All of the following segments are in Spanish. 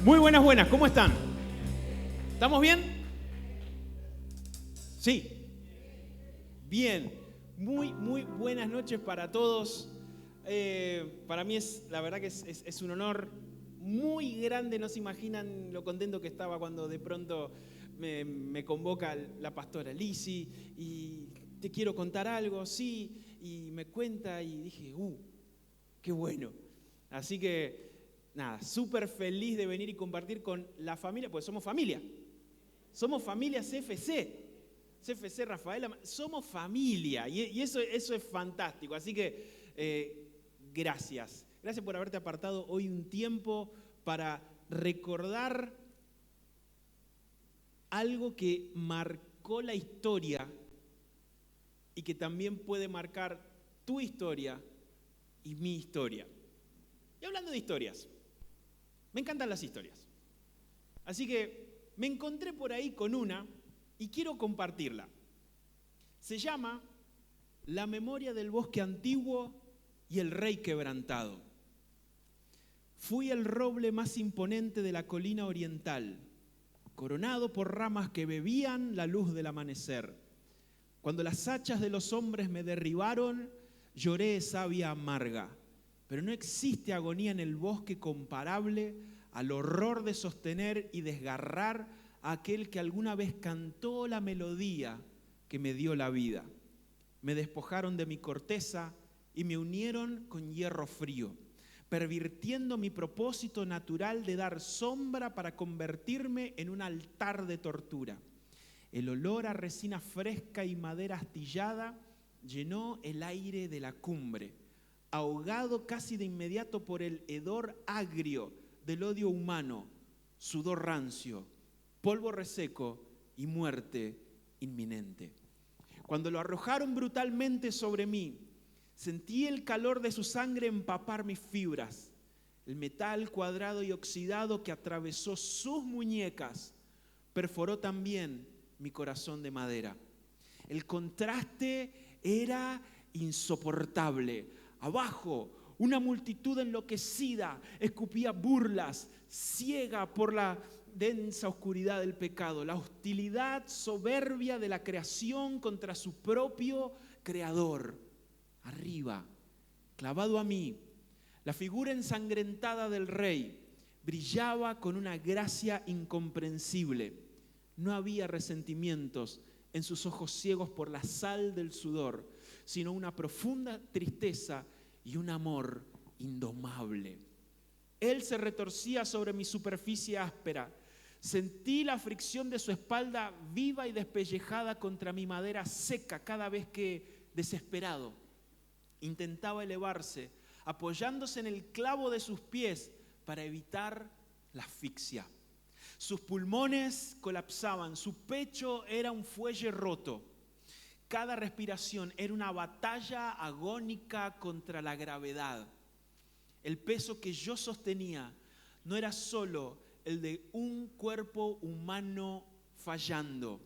Muy buenas, buenas, ¿cómo están? ¿Estamos bien? Sí. Bien. Muy buenas noches para todos. Para mí la verdad que es un honor muy grande. No se imaginan lo contento que estaba cuando de pronto me convoca la pastora Lisi y te quiero contar algo, sí, y me cuenta y dije, qué bueno. Así que, nada, súper feliz de venir y compartir con la familia, pues somos familia. Somos familia CFC Rafaela, somos familia y eso es fantástico. Así que gracias. Gracias por haberte apartado hoy un tiempo para recordar algo que marcó la historia y que también puede marcar tu historia y mi historia. Y hablando de historias, me encantan las historias. Así que me encontré por ahí con una y quiero compartirla. Se llama La memoria del bosque antiguo y el rey quebrantado. Fui el roble más imponente de la colina oriental, coronado por ramas que bebían la luz del amanecer. Cuando las hachas de los hombres me derribaron, lloré savia amarga. Pero no existe agonía en el bosque comparable al horror de sostener y desgarrar a aquel que alguna vez cantó la melodía que me dio la vida. Me despojaron de mi corteza y me unieron con hierro frío, pervirtiendo mi propósito natural de dar sombra para convertirme en un altar de tortura. El olor a resina fresca y madera astillada llenó el aire de la cumbre, ahogado casi de inmediato por el hedor agrio del odio humano, sudor rancio, polvo reseco y muerte inminente. Cuando lo arrojaron brutalmente sobre mí, sentí el calor de su sangre empapar mis fibras. El metal cuadrado y oxidado que atravesó sus muñecas perforó también mi corazón de madera. El contraste era insoportable. Abajo, una multitud enloquecida escupía burlas, ciega por la densa oscuridad del pecado, la hostilidad soberbia de la creación contra su propio creador. Arriba, clavado a mí, la figura ensangrentada del rey brillaba con una gracia incomprensible. No había resentimientos en sus ojos ciegos por la sal del sudor, sino una profunda tristeza y un amor indomable. Él se retorcía sobre mi superficie áspera. Sentí la fricción de su espalda viva y despellejada contra mi madera seca cada vez que, desesperado, intentaba elevarse, apoyándose en el clavo de sus pies para evitar la asfixia. Sus pulmones colapsaban, su pecho era un fuelle roto. Cada respiración era una batalla agónica contra la gravedad. El peso que yo sostenía no era solo el de un cuerpo humano fallando,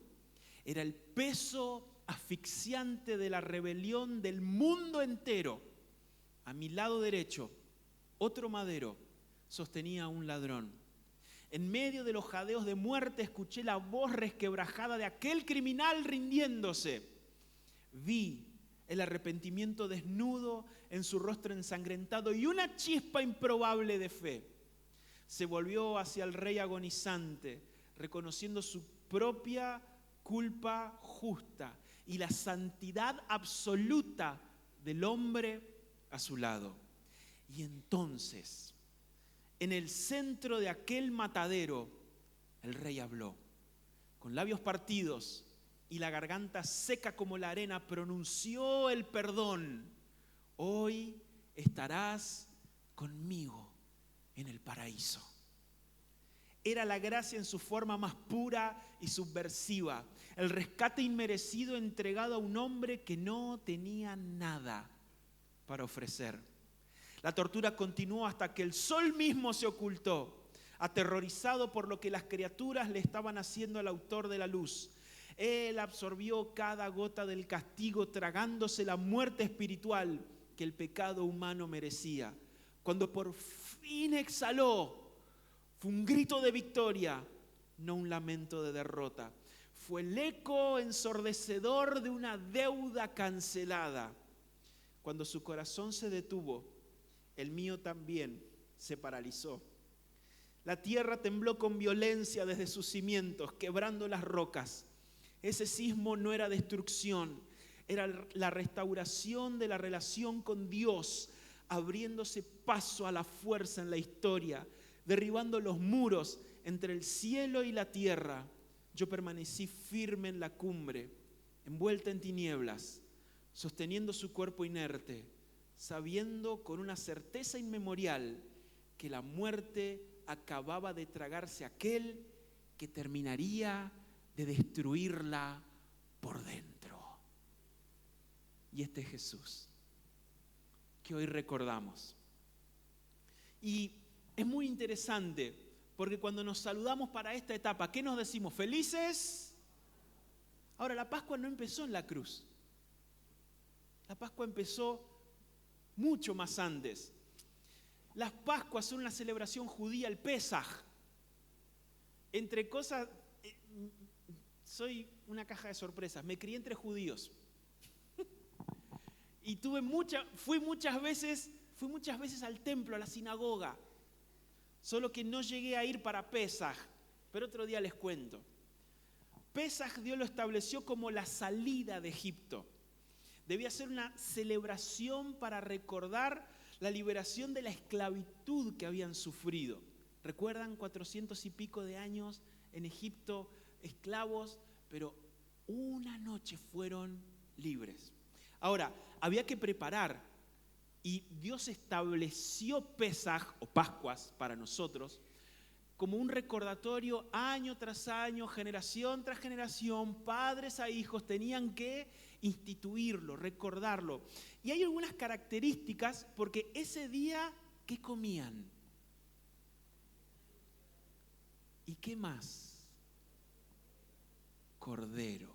era el peso asfixiante de la rebelión del mundo entero. A mi lado derecho, otro madero sostenía a un ladrón. En medio de los jadeos de muerte escuché la voz resquebrajada de aquel criminal rindiéndose. Vi el arrepentimiento desnudo en su rostro ensangrentado y una chispa improbable de fe. Se volvió hacia el rey agonizante, reconociendo su propia culpa justa y la santidad absoluta del hombre a su lado. Y entonces, en el centro de aquel matadero, el rey habló. Con labios partidos y la garganta seca como la arena, pronunció el perdón. Hoy estarás conmigo en el paraíso. Era la gracia en su forma más pura y subversiva. El rescate inmerecido entregado a un hombre que no tenía nada para ofrecer. La tortura continuó hasta que el sol mismo se ocultó, aterrorizado por lo que las criaturas le estaban haciendo al autor de la luz. Él absorbió cada gota del castigo, tragándose la muerte espiritual que el pecado humano merecía. Cuando por fin exhaló, Fue un grito de victoria, no un lamento de derrota. Fue el eco ensordecedor de una deuda cancelada. Cuando su corazón se detuvo, el mío también se paralizó. La tierra tembló con violencia desde sus cimientos, quebrando las rocas. Ese sismo no era destrucción, era la restauración de la relación con Dios, abriéndose paso a la fuerza en la historia, derribando los muros entre el cielo y la tierra. Yo permanecí firme en la cumbre, envuelta en tinieblas, sosteniendo su cuerpo inerte, sabiendo con una certeza inmemorial que la muerte acababa de tragarse a aquel que terminaría de destruirla por dentro. Y este es Jesús, que hoy recordamos. Y es muy interesante, porque cuando nos saludamos para esta etapa, ¿qué nos decimos? ¿Felices? Ahora, la Pascua no empezó en la cruz. La Pascua empezó mucho más antes. Las Pascuas son una celebración judía, el Pesaj. Entre cosas, soy una caja de sorpresas, me crié entre judíos. Y fui muchas veces al templo, a la sinagoga. Solo que no llegué a ir para Pesaj, pero otro día les cuento. Pesaj Dios lo estableció como la salida de Egipto. Debía ser una celebración para recordar la liberación de la esclavitud que habían sufrido. ¿Recuerdan 400 y pico de años en Egipto, esclavos? Pero una noche fueron libres. Ahora, había que preparar, y Dios estableció Pesaj o Pascuas para nosotros como un recordatorio año tras año, generación tras generación, padres a hijos tenían que instituirlo, recordarlo. Y hay algunas características, porque ese día, ¿qué comían? ¿Y qué más? Cordero.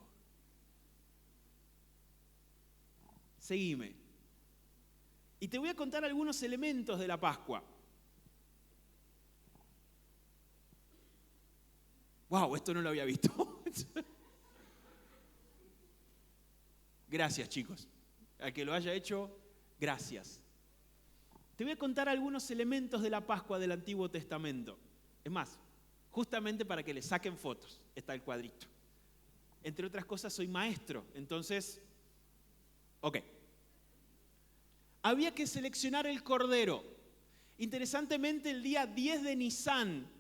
Seguime. Y te voy a contar algunos elementos de la Pascua. ¡Wow! Esto no lo había visto. Gracias, chicos. Al que lo haya hecho, gracias. Te voy a contar algunos elementos de la Pascua del Antiguo Testamento. Es más, justamente para que le saquen fotos, está el cuadrito. Entre otras cosas, soy maestro, entonces, ok. Había que seleccionar el cordero. Interesantemente, el día 10 de Nisán,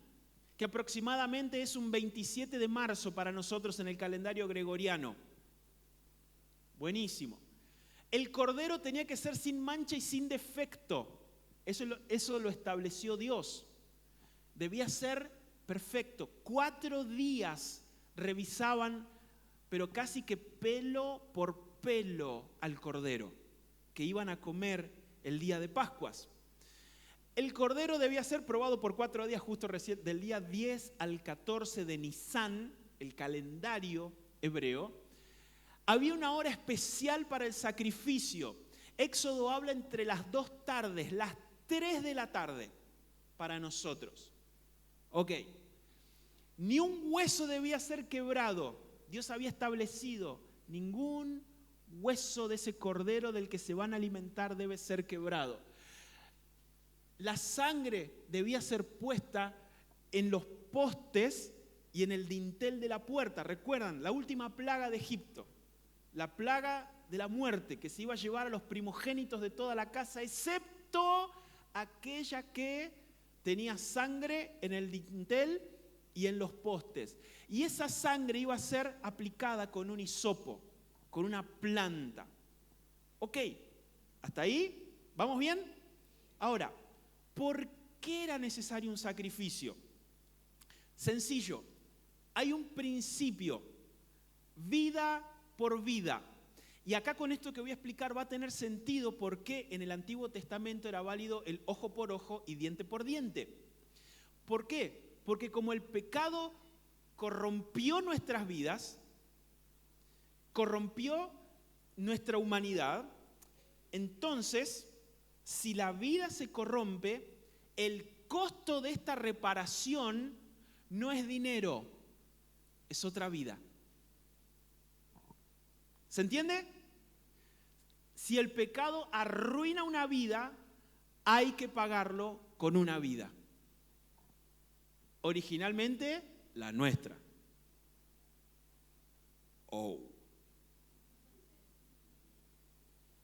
que aproximadamente es un 27 de marzo para nosotros en el calendario gregoriano. Buenísimo. El cordero tenía que ser sin mancha y sin defecto. Eso lo estableció Dios. Debía ser perfecto. 4 días revisaban, pero casi que pelo por pelo al cordero, que iban a comer el día de Pascuas. El cordero debía ser probado por 4 días, justo recién, del día 10 al 14 de Nisán, el calendario hebreo. Había una hora especial para el sacrificio. Éxodo habla entre las 2 tardes, las 3 de la tarde, para nosotros. Ok. Ni un hueso debía ser quebrado. Dios había establecido, ningún hueso de ese cordero del que se van a alimentar debe ser quebrado. La sangre debía ser puesta en los postes y en el dintel de la puerta. ¿Recuerdan? La última plaga de Egipto, la plaga de la muerte, que se iba a llevar a los primogénitos de toda la casa, excepto aquella que tenía sangre en el dintel y en los postes. Y esa sangre iba a ser aplicada con un hisopo, con una planta. Ok, ¿hasta ahí? ¿Vamos bien? Ahora, ¿por qué era necesario un sacrificio? Sencillo, hay un principio, vida por vida. Y acá con esto que voy a explicar va a tener sentido por qué en el Antiguo Testamento era válido el ojo por ojo y diente por diente. ¿Por qué? Porque como el pecado corrompió nuestras vidas, corrompió nuestra humanidad, entonces, si la vida se corrompe, el costo de esta reparación no es dinero, es otra vida. ¿Se entiende? Si el pecado arruina una vida, hay que pagarlo con una vida. Originalmente, la nuestra. Oh.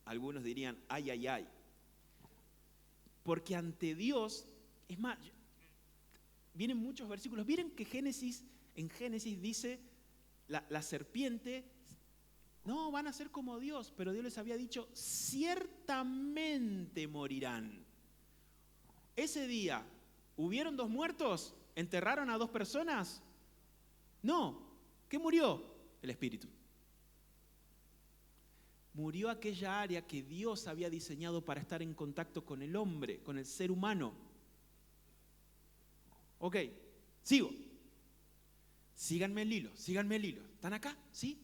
Algunos dirían, ay, ay, ay. Porque ante Dios, es más, vienen muchos versículos. Miren que en Génesis dice, la serpiente, no, van a ser como Dios, pero Dios les había dicho, ciertamente morirán. Ese día, ¿hubieron 2 muertos? ¿Enterraron a 2 personas? No. ¿Qué murió? El espíritu. Murió aquella área que Dios había diseñado para estar en contacto con el hombre, con el ser humano. Ok, sigo. Síganme el hilo. ¿Están acá? ¿Sí?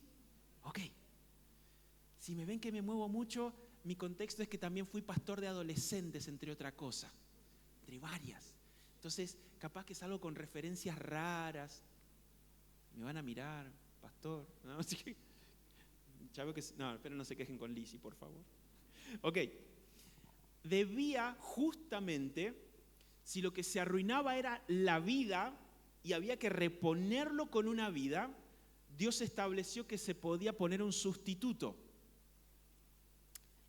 Ok. Si me ven que me muevo mucho, mi contexto es que también fui pastor de adolescentes, entre otra cosa. Entre varias. Entonces, capaz que salgo con referencias raras. Me van a mirar, pastor. ¿No? Así que, ya veo que... No, pero no se quejen con Lizzy, por favor. Ok. Debía justamente, si lo que se arruinaba era la vida y había que reponerlo con una vida, Dios estableció que se podía poner un sustituto.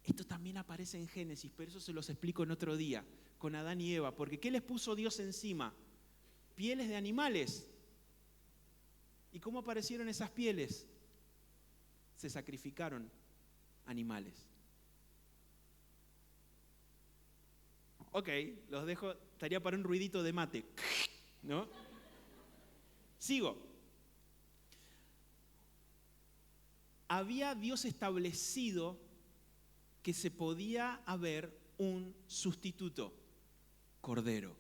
Esto también aparece en Génesis, pero eso se los explico en otro día, con Adán y Eva. Porque ¿qué les puso Dios encima? Pieles de animales. ¿Y cómo aparecieron esas pieles? Se sacrificaron animales. Ok, los dejo, estaría para un ruidito de mate, ¿no? Sigo. Había Dios establecido que se podía haber un sustituto, cordero.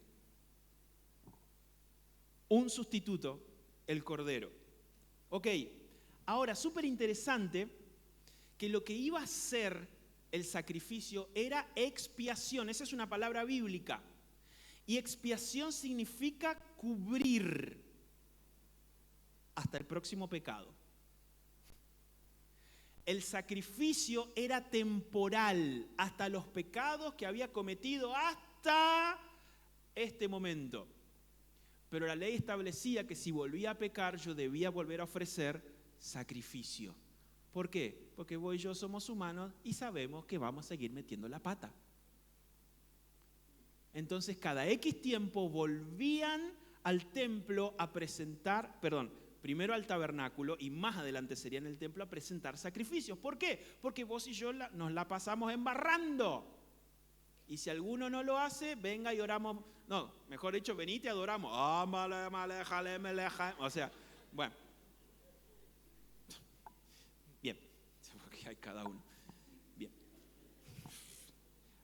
Un sustituto, el cordero. Ok, ahora, súper interesante que lo que iba a ser el sacrificio era expiación. Esa es una palabra bíblica. Y expiación significa cubrir hasta el próximo pecado. El sacrificio era temporal hasta los pecados que había cometido hasta este momento. Pero la ley establecía que si volvía a pecar, yo debía volver a ofrecer sacrificio. ¿Por qué? Porque vos y yo somos humanos y sabemos que vamos a seguir metiendo la pata. Entonces, cada X tiempo volvían al templo a presentar, primero al tabernáculo y más adelante sería en el templo a presentar sacrificios. ¿Por qué? Porque vos y yo nos la pasamos embarrando. Y si alguno no lo hace, venga y oramos. No, mejor dicho, venite y adoramos. O sea, bueno. Bien, porque hay cada uno. Bien.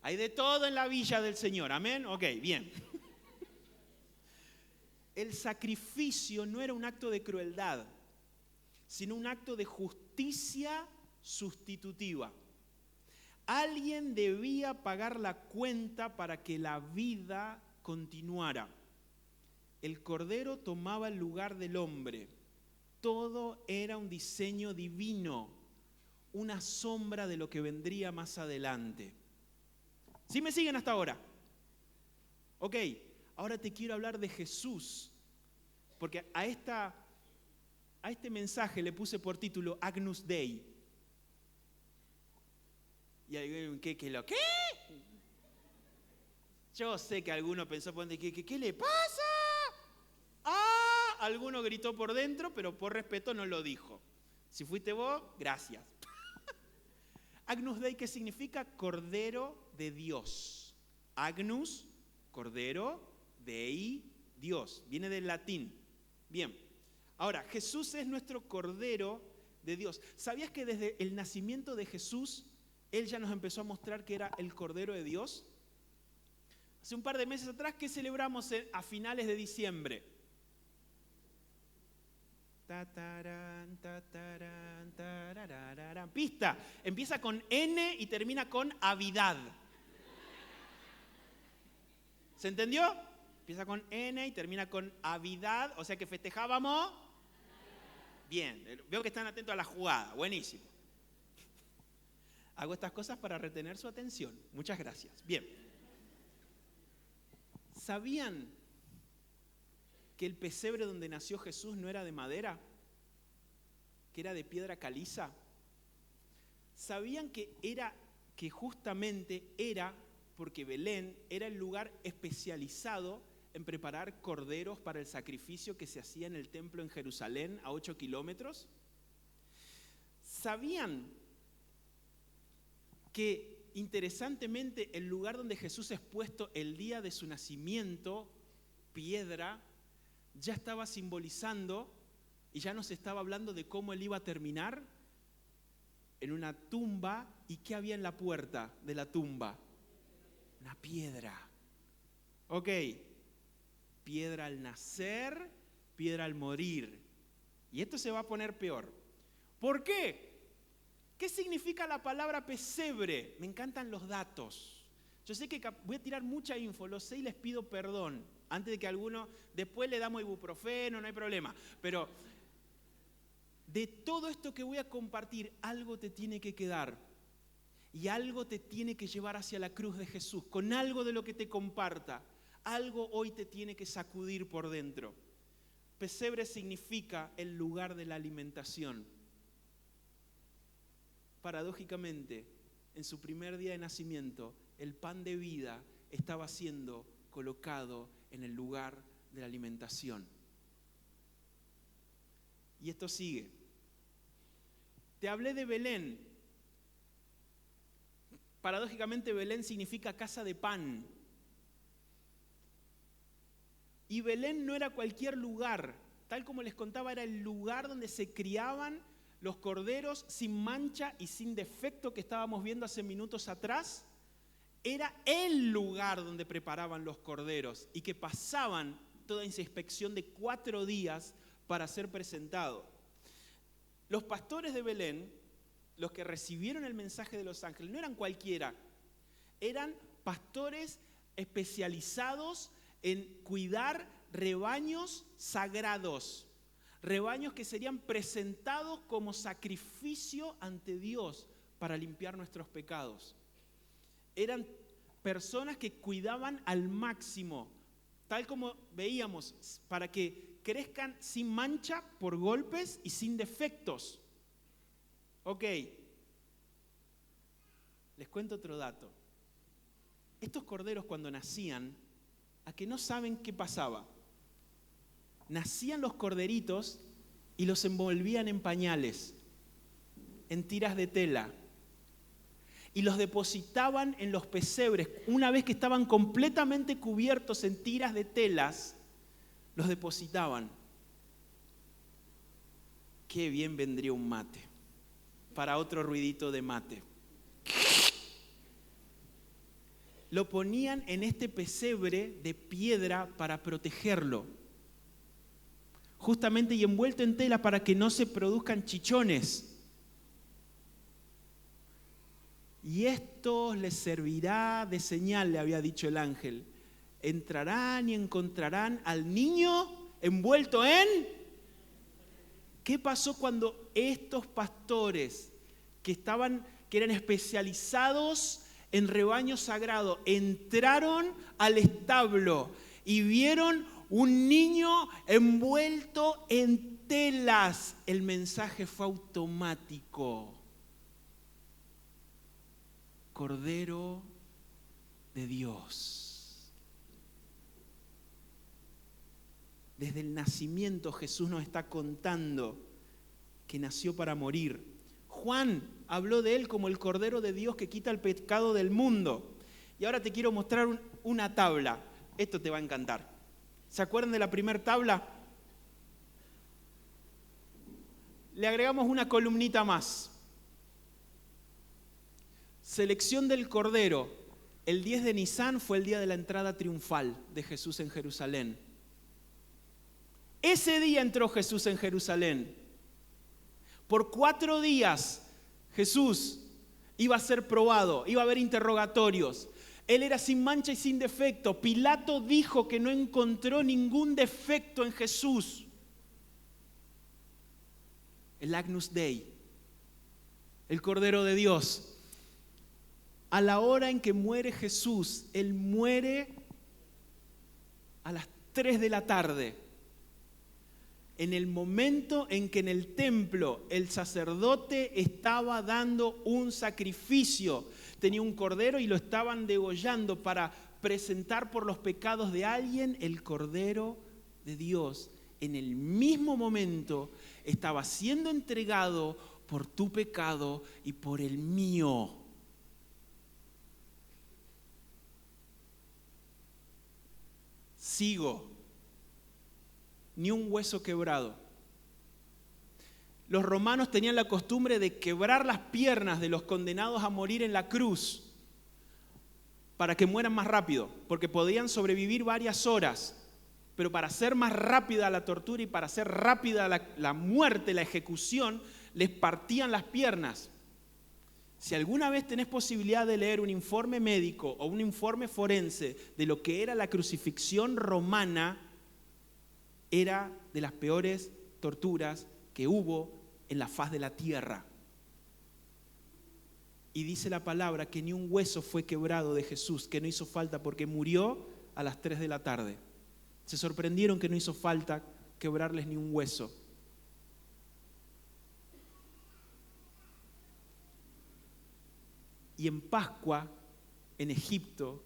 Hay de todo en la villa del Señor, amén. Ok, bien. El sacrificio no era un acto de crueldad, sino un acto de justicia sustitutiva. Alguien debía pagar la cuenta para que la vida continuara. El cordero tomaba el lugar del hombre. Todo era un diseño divino, una sombra de lo que vendría más adelante. ¿Sí me siguen hasta ahora? Ok. Ahora te quiero hablar de Jesús, porque a este mensaje le puse por título Agnus Dei. Y alguien, ¿qué? Yo sé que alguno pensó, ¿qué le pasa? Alguno gritó por dentro, pero por respeto no lo dijo. Si fuiste vos, gracias. Agnus Dei, ¿qué significa? Cordero de Dios. Agnus, cordero, Dei, Dios, viene del latín. Bien, ahora, Jesús es nuestro Cordero de Dios. ¿Sabías que desde el nacimiento de Jesús, Él ya nos empezó a mostrar que era el Cordero de Dios? Hace un par de meses atrás, ¿qué celebramos a finales de diciembre? Pista, empieza con N y termina con avidad. ¿Se entendió? Empieza con N y termina con avidad, o sea que festejábamos. Bien, veo que están atentos a la jugada, buenísimo. Hago estas cosas para retener su atención. Muchas gracias. Bien. ¿Sabían que el pesebre donde nació Jesús no era de madera? ¿Que era de piedra caliza? ¿Sabían que justamente era porque Belén era el lugar especializado en preparar corderos para el sacrificio que se hacía en el templo en Jerusalén a 8 kilómetros? ¿Sabían que, interesantemente, el lugar donde Jesús es puesto el día de su nacimiento, piedra, ya estaba simbolizando y ya nos estaba hablando de cómo él iba a terminar en una tumba? ¿Y qué había en la puerta de la tumba? Una piedra. Ok, piedra al nacer, piedra al morir. Y esto se va a poner peor. ¿Por qué? ¿Qué significa la palabra pesebre? Me encantan los datos. Yo sé que voy a tirar mucha info, lo sé y les pido perdón. Antes de que alguno, después le damos ibuprofeno, no hay problema. Pero de todo esto que voy a compartir, algo te tiene que quedar. Y algo te tiene que llevar hacia la cruz de Jesús. Con algo de lo que te comparta, algo hoy te tiene que sacudir por dentro. Pesebre significa el lugar de la alimentación. Paradójicamente, en su primer día de nacimiento, el pan de vida estaba siendo colocado en el lugar de la alimentación. Y esto sigue. Te hablé de Belén. Paradójicamente, Belén significa casa de pan. Y Belén no era cualquier lugar. Tal como les contaba, era el lugar donde se criaban los corderos sin mancha y sin defecto que estábamos viendo hace minutos atrás. Era el lugar donde preparaban los corderos y que pasaban toda esa inspección de 4 días para ser presentado. Los pastores de Belén, los que recibieron el mensaje de los ángeles, no eran cualquiera, eran pastores especializados en cuidar rebaños sagrados, rebaños que serían presentados como sacrificio ante Dios para limpiar nuestros pecados. Eran personas que cuidaban al máximo, tal como veíamos, para que crezcan sin mancha por golpes y sin defectos. Ok, les cuento otro dato. Estos corderos cuando nacían, ¿a que no saben qué pasaba? Nacían los corderitos y los envolvían en pañales, en tiras de tela, y los depositaban en los pesebres. Una vez que estaban completamente cubiertos en tiras de telas, los depositaban. Qué bien vendría un mate. Para otro ruidito de mate. Lo ponían en este pesebre de piedra para protegerlo. Justamente y envuelto en tela para que no se produzcan chichones. Y esto les servirá de señal, le había dicho el ángel. Entrarán y encontrarán al niño envuelto en... ¿Qué pasó cuando estos pastores que eran especializados en rebaño sagrado entraron al establo y vieron un niño envuelto en telas? El mensaje fue automático. Cordero de Dios. Desde el nacimiento Jesús nos está contando que nació para morir. Juan habló de él como el Cordero de Dios que quita el pecado del mundo. Y ahora te quiero mostrar una tabla. Esto te va a encantar. ¿Se acuerdan de la primera tabla? Le agregamos una columnita más. Selección del Cordero. El 10 de Nisán fue el día de la entrada triunfal de Jesús en Jerusalén. Ese día entró Jesús en Jerusalén. Por 4 días Jesús iba a ser probado, iba a haber interrogatorios. Él era sin mancha y sin defecto. Pilato dijo que no encontró ningún defecto en Jesús. El Agnus Dei, el Cordero de Dios. A la hora en que muere Jesús, Él muere a las 3 de la tarde. En el momento en que en el templo el sacerdote estaba dando un sacrificio. Tenía un cordero y lo estaban degollando para presentar por los pecados de alguien el Cordero de Dios. En el mismo momento estaba siendo entregado por tu pecado y por el mío. Sigo. Ni un hueso quebrado. Los romanos tenían la costumbre de quebrar las piernas de los condenados a morir en la cruz para que mueran más rápido, porque podían sobrevivir varias horas, pero para hacer más rápida la tortura y para hacer rápida la muerte, la ejecución, les partían las piernas. Si alguna vez tenés posibilidad de leer un informe médico o un informe forense de lo que era la crucifixión romana, era de las peores torturas que hubo en la faz de la tierra. Y dice la palabra que ni un hueso fue quebrado de Jesús, que no hizo falta porque murió a las 3 de la tarde. Se sorprendieron que no hizo falta quebrarles ni un hueso. Y en Pascua, en Egipto,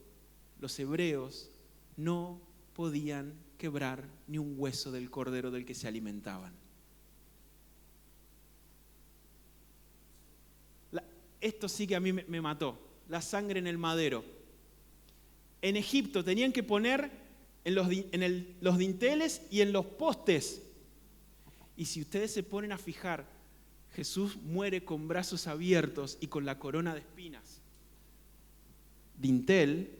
los hebreos no podían quebrar ni un hueso del cordero del que se alimentaban. Esto sí que a mí me mató, la sangre en el madero. En Egipto tenían que poner en los dinteles y en los postes. Y si ustedes se ponen a fijar, Jesús muere con brazos abiertos y con la corona de espinas. Dintel.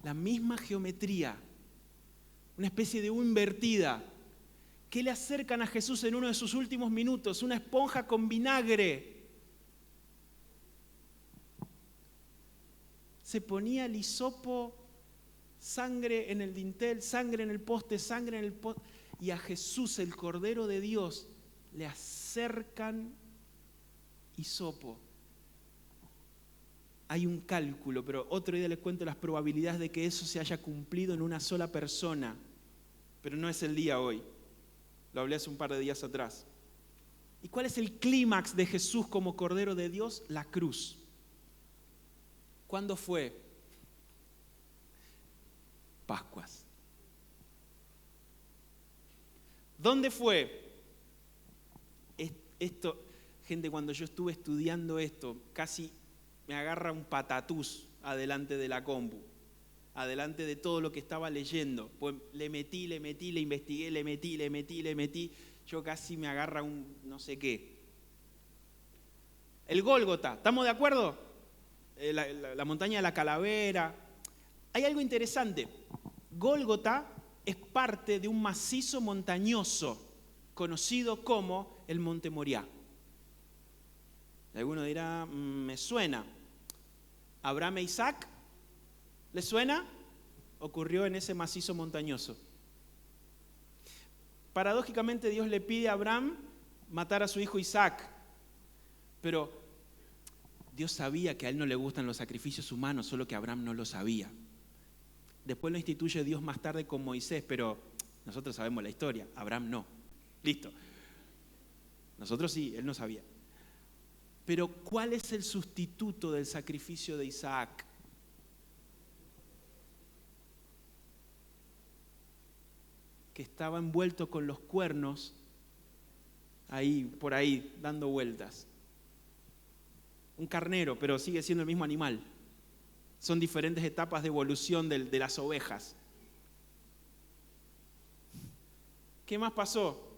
La misma geometría, una especie de U invertida. ¿Qué le acercan a Jesús en uno de sus últimos minutos? Una esponja con vinagre. Se ponía el hisopo, sangre en el dintel, sangre en el poste, sangre en el poste. Y a Jesús, el Cordero de Dios, le acercan hisopo. Hay un cálculo, pero otro día les cuento las probabilidades de que eso se haya cumplido en una sola persona. Pero no es el día hoy. Lo hablé hace un par de días atrás. ¿Y cuál es el clímax de Jesús como Cordero de Dios? La cruz. ¿Cuándo fue? Pascuas. ¿Dónde fue? Esto, gente, cuando yo estuve estudiando esto, casi me agarra un patatús adelante de la compu, adelante de todo lo que estaba leyendo. Pues le metí, le investigué, le metí. Yo casi me agarra un no sé qué. El Gólgota, ¿estamos de acuerdo? La montaña de la calavera. Hay algo interesante. Gólgota es parte de un macizo montañoso conocido como el Monte Moriah. Alguno dirá, me suena. Abraham e Isaac, ¿les suena? Ocurrió en ese macizo montañoso. Paradójicamente Dios le pide a Abraham matar a su hijo Isaac, pero Dios sabía que a él no le gustan los sacrificios humanos, solo que Abraham no lo sabía. Después lo instituye Dios más tarde con Moisés, pero nosotros sabemos la historia, Abraham no. Listo. Nosotros sí, él no sabía. Pero ¿cuál es el sustituto del sacrificio de Isaac? Que estaba envuelto con los cuernos, por ahí, dando vueltas. Un carnero, pero sigue siendo el mismo animal. Son diferentes etapas de evolución de las ovejas. ¿Qué más pasó?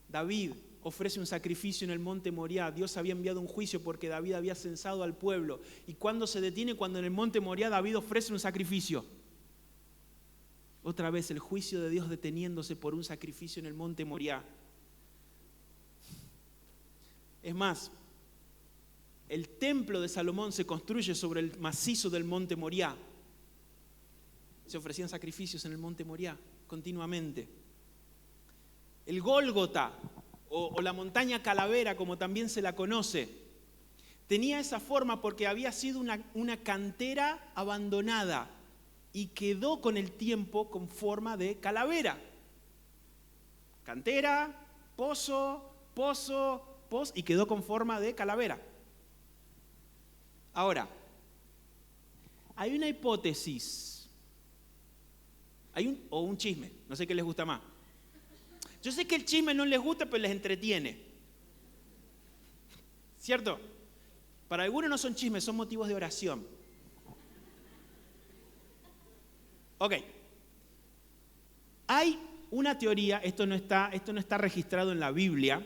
David ofrece un sacrificio en el monte Moriah. Dios había enviado un juicio porque David había censado al pueblo. ¿Y cuándo se detiene? Cuando en el monte Moriah David ofrece un sacrificio. Otra vez el juicio de Dios deteniéndose por un sacrificio en el monte Moriah. Es más, el templo de Salomón se construye sobre el macizo del monte Moriah. Se ofrecían sacrificios en el monte Moriah continuamente. El Gólgota, o la montaña Calavera, como también se la conoce, tenía esa forma porque había sido una cantera abandonada y quedó con el tiempo con forma de calavera. Cantera, pozo, y quedó con forma de calavera. Ahora, hay una hipótesis, o un chisme, no sé qué les gusta más. Yo sé que el chisme no les gusta, pero les entretiene. ¿Cierto? Para algunos no son chismes, son motivos de oración. Ok. Hay una teoría, esto no está registrado en la Biblia,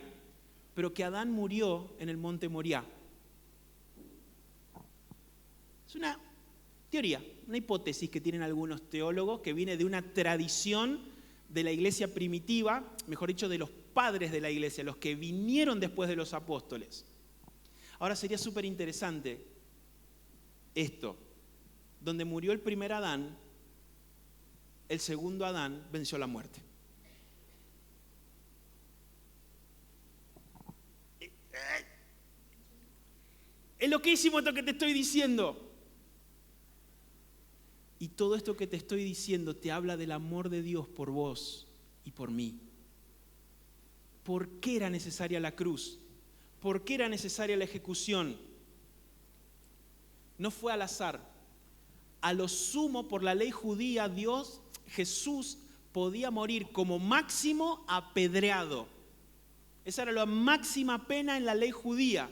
pero que Adán murió en el monte Moriah. Es una teoría, una hipótesis que tienen algunos teólogos que viene de una tradición de la iglesia primitiva, mejor dicho, de los padres de la iglesia, los que vinieron después de los apóstoles. Ahora sería súper interesante esto, donde murió el primer Adán, el segundo Adán venció la muerte. Es loquísimo esto que te estoy diciendo. Y todo esto que te estoy diciendo te habla del amor de Dios por vos y por mí. ¿Por qué era necesaria la cruz? ¿Por qué era necesaria la ejecución? No fue al azar. A lo sumo, por la ley judía, Jesús podía morir como máximo apedreado. Esa era la máxima pena en la ley judía.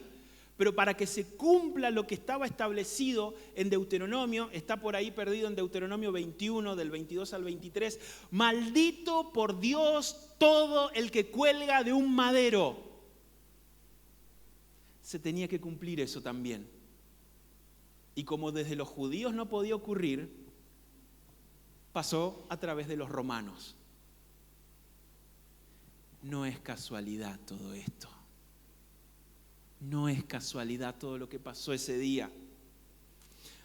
Pero para que se cumpla lo que estaba establecido en Deuteronomio, está por ahí perdido en Deuteronomio 21, del 22 al 23, maldito por Dios todo el que cuelga de un madero. Se tenía que cumplir eso también. Y como desde los judíos no podía ocurrir, pasó a través de los romanos. No es casualidad todo esto. No es casualidad todo lo que pasó ese día.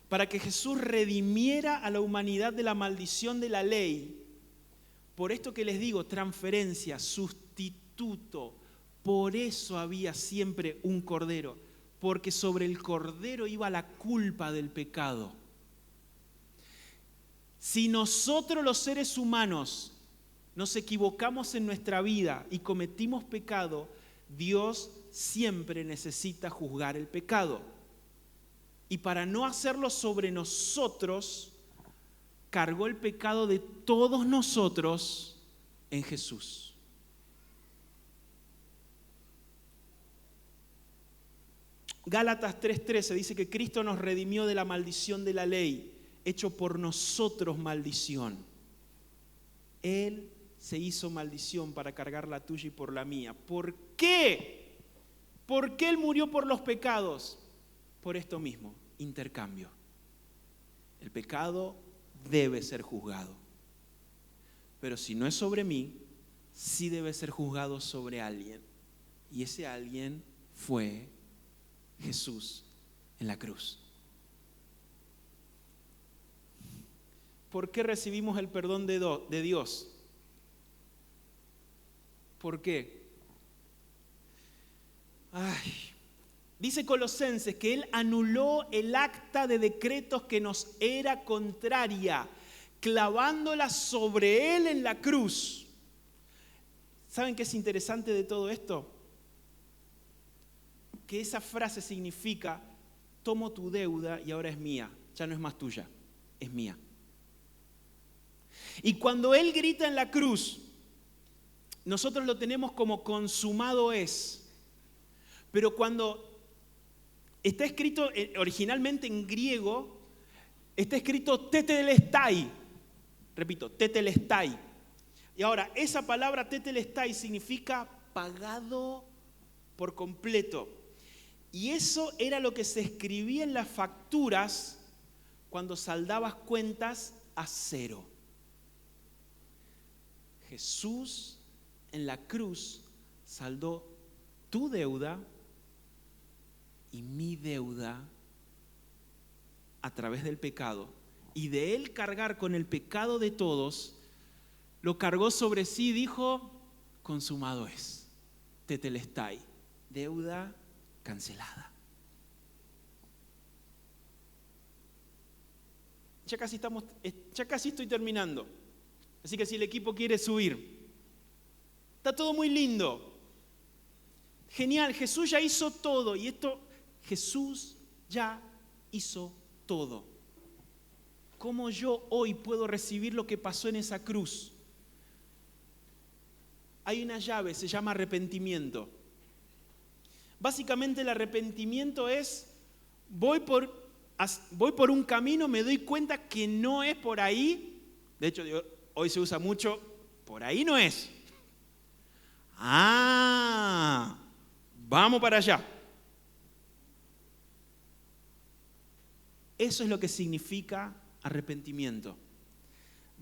Para que Jesús redimiera a la humanidad de la maldición de la ley, por esto que les digo, transferencia, sustituto, por eso había siempre un cordero, porque sobre el cordero iba la culpa del pecado. Si nosotros los seres humanos nos equivocamos en nuestra vida y cometimos pecado, Dios siempre necesita juzgar el pecado. Y para no hacerlo sobre nosotros, cargó el pecado de todos nosotros en Jesús. Gálatas 3:13 dice que Cristo nos redimió de la maldición de la ley, hecho por nosotros maldición. Él se hizo maldición para cargar la tuya y por la mía. ¿Por qué? ¿Por qué Él murió por los pecados? Por esto mismo, intercambio. El pecado debe ser juzgado. Pero si no es sobre mí, sí debe ser juzgado sobre alguien. Y ese alguien fue Jesús en la cruz. ¿Por qué recibimos el perdón de Dios? ¿Por qué? Dice Colosenses que Él anuló el acta de decretos que nos era contraria, clavándola sobre Él en la cruz. ¿Saben qué es interesante de todo esto? Que esa frase significa: tomo tu deuda y ahora es mía, ya no es más tuya, es mía. Y cuando Él grita en la cruz, nosotros lo tenemos como consumado es. Pero cuando está escrito originalmente en griego, está escrito tetelestai. Repito, tetelestai. Y ahora, esa palabra tetelestai significa pagado por completo. Y eso era lo que se escribía en las facturas cuando saldabas cuentas a cero. Jesús en la cruz saldó tu deuda y mi deuda a través del pecado. Y de Él cargar con el pecado de todos, lo cargó sobre sí, dijo, consumado es, tetelestai, deuda cancelada. Ya casi estoy terminando. Así que si el equipo quiere subir. Está todo muy lindo. Genial, Jesús ya hizo todo. Y Jesús ya hizo todo. ¿Cómo yo hoy puedo recibir lo que pasó en esa cruz? Hay una llave, se llama arrepentimiento. Básicamente el arrepentimiento es, voy por un camino, me doy cuenta que no es por ahí. De hecho, hoy se usa mucho, por ahí no es. Vamos para allá. Eso es lo que significa arrepentimiento.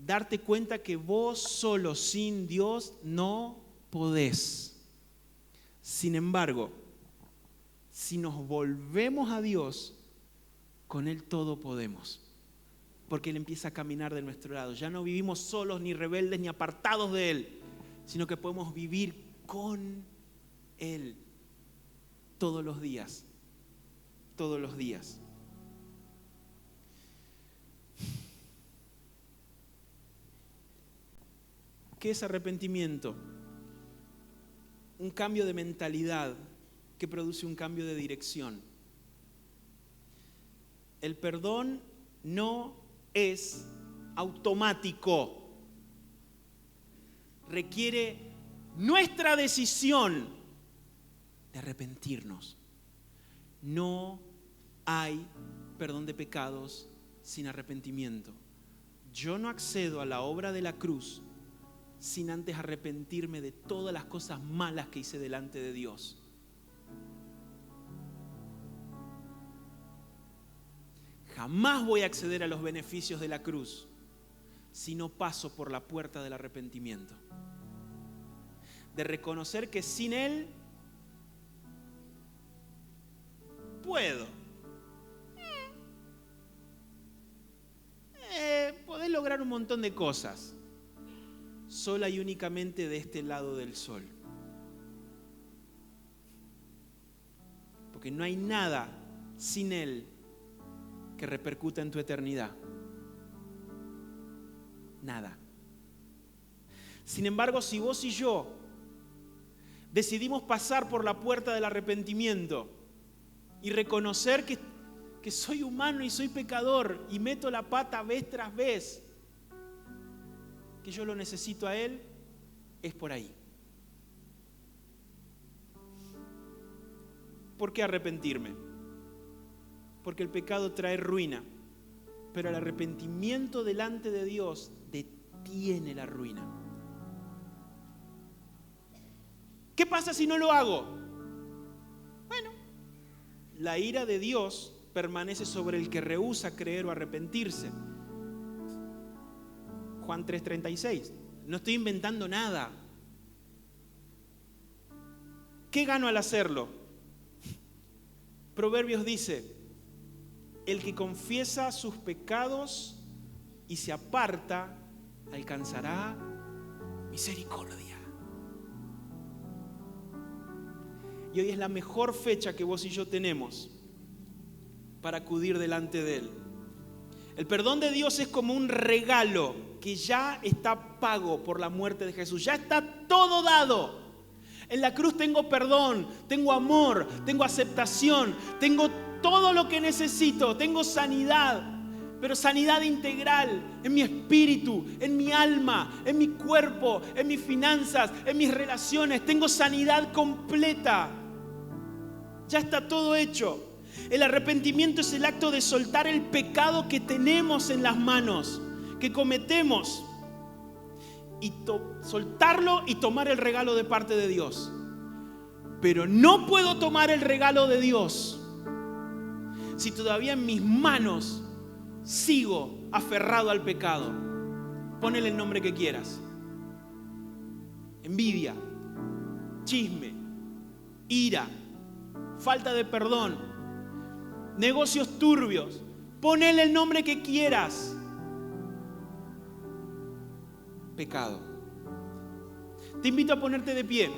Darte cuenta que vos solo sin Dios no podés. Sin embargo, si nos volvemos a Dios, con Él todo podemos. Porque Él empieza a caminar de nuestro lado. Ya no vivimos solos, ni rebeldes, ni apartados de Él, sino que podemos vivir con Él todos los días. Todos los días. ¿Qué es arrepentimiento? Un cambio de mentalidad que produce un cambio de dirección. El perdón no es automático. Requiere nuestra decisión de arrepentirnos. No hay perdón de pecados sin arrepentimiento. Yo no accedo a la obra de la cruz sin antes arrepentirme de todas las cosas malas que hice delante de Dios. Jamás voy a acceder a los beneficios de la cruz si no paso por la puerta del arrepentimiento. De reconocer que sin Él puedo. Podés lograr un montón de cosas. Sola y únicamente de este lado del sol. Porque no hay nada sin Él que repercuta en tu eternidad. Nada. Sin embargo, si vos y yo decidimos pasar por la puerta del arrepentimiento y reconocer que soy humano y soy pecador y meto la pata vez tras vez, que yo lo necesito a Él, es por ahí. ¿Por qué arrepentirme? Porque el pecado trae ruina, pero el arrepentimiento delante de Dios detiene la ruina. ¿Qué pasa si no lo hago? Bueno, la ira de Dios permanece sobre el que rehúsa creer o arrepentirse. Juan 3:36. No estoy inventando nada. ¿Qué gano al hacerlo? Proverbios dice: el que confiesa sus pecados y se aparta, alcanzará misericordia. Y hoy es la mejor fecha que vos y yo tenemos para acudir delante de Él. El perdón de Dios es como un regalo que ya está pago por la muerte de Jesús. Ya está todo dado. En la cruz tengo perdón, tengo amor, tengo aceptación, tengo todo lo que necesito, tengo sanidad, pero sanidad integral en mi espíritu, en mi alma, en mi cuerpo, en mis finanzas, en mis relaciones. Tengo sanidad completa. Ya está todo hecho. El arrepentimiento es el acto de soltar el pecado que tenemos en las manos, que cometemos, y soltarlo y tomar el regalo de parte de Dios. Pero no puedo tomar el regalo de Dios si todavía en mis manos sigo aferrado al pecado. Ponele el nombre que quieras. envidia, chisme, ira, falta de perdón, negocios turbios. Ponele el nombre que quieras. Pecado. Te invito a ponerte de pie.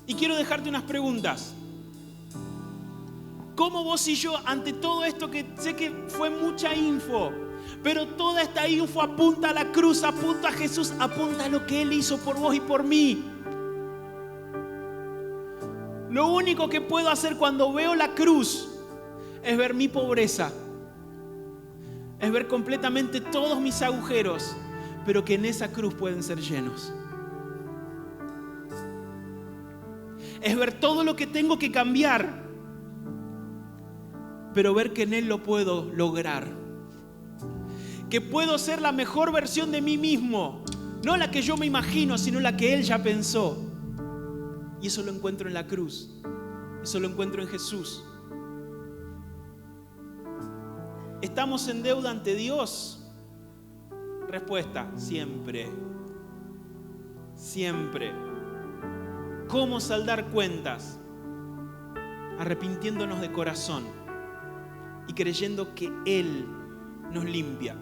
Y quiero dejarte unas preguntas. ¿Cómo vos y yo, ante todo esto que sé que fue mucha info, pero toda esta info apunta a la cruz, apunta a Jesús, apunta a lo que Él hizo por vos y por mí? Lo único que puedo hacer cuando veo la cruz es ver mi pobreza, es ver completamente todos mis agujeros, pero que en esa cruz pueden ser llenos. Es ver todo lo que tengo que cambiar, pero ver que en Él lo puedo lograr. Que puedo ser la mejor versión de mí mismo, no la que yo me imagino, sino la que Él ya pensó. Y eso lo encuentro en la cruz, eso lo encuentro en Jesús. ¿Estamos en deuda ante Dios? Respuesta: siempre. Siempre. ¿Cómo saldar cuentas? Arrepintiéndonos de corazón y creyendo que Él nos limpia.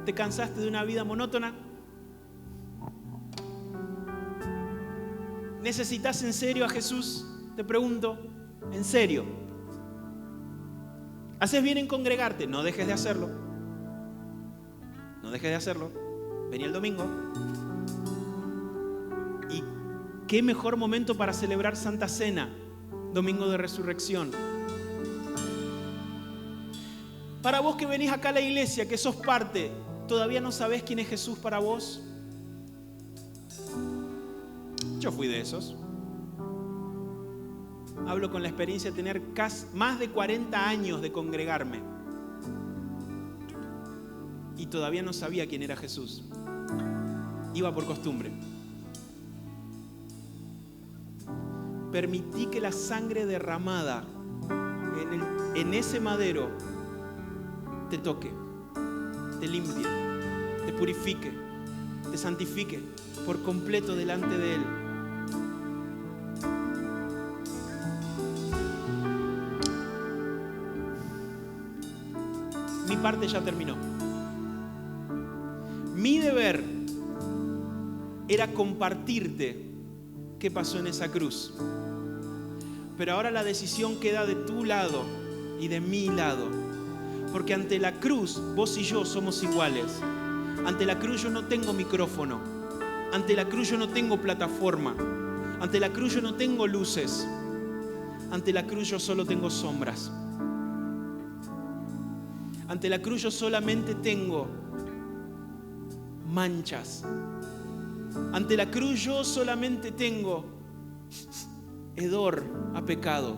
¿Te cansaste de una vida monótona? ¿Necesitas en serio a Jesús? Te pregunto, ¿en serio? ¿Haces bien en congregarte? No dejes de hacerlo. No dejes de hacerlo. Vení el domingo. Y qué mejor momento para celebrar Santa Cena, Domingo de Resurrección. Para vos que venís acá a la iglesia, que sos parte, ¿todavía no sabés quién es Jesús para vos? Yo fui de esos. Hablo con la experiencia de tener más de 40 años de congregarme y todavía no sabía quién era Jesús. Iba por costumbre. Permití que la sangre derramada en ese madero te toque, te limpie, te purifique, te santifique por completo delante de Él. Mi parte ya terminó. Mi deber era compartirte qué pasó en esa cruz. Pero ahora la decisión queda de tu lado y de mi lado. Porque ante la cruz, vos y yo somos iguales. Ante la cruz yo no tengo micrófono. Ante la cruz yo no tengo plataforma. Ante la cruz yo no tengo luces. Ante la cruz yo solo tengo sombras. Ante la cruz yo solamente tengo manchas. Ante la cruz yo solamente tengo hedor a pecado.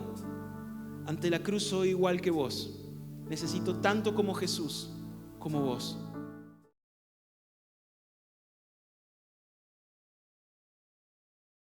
Ante la cruz soy igual que vos. Necesito tanto como Jesús, como vos.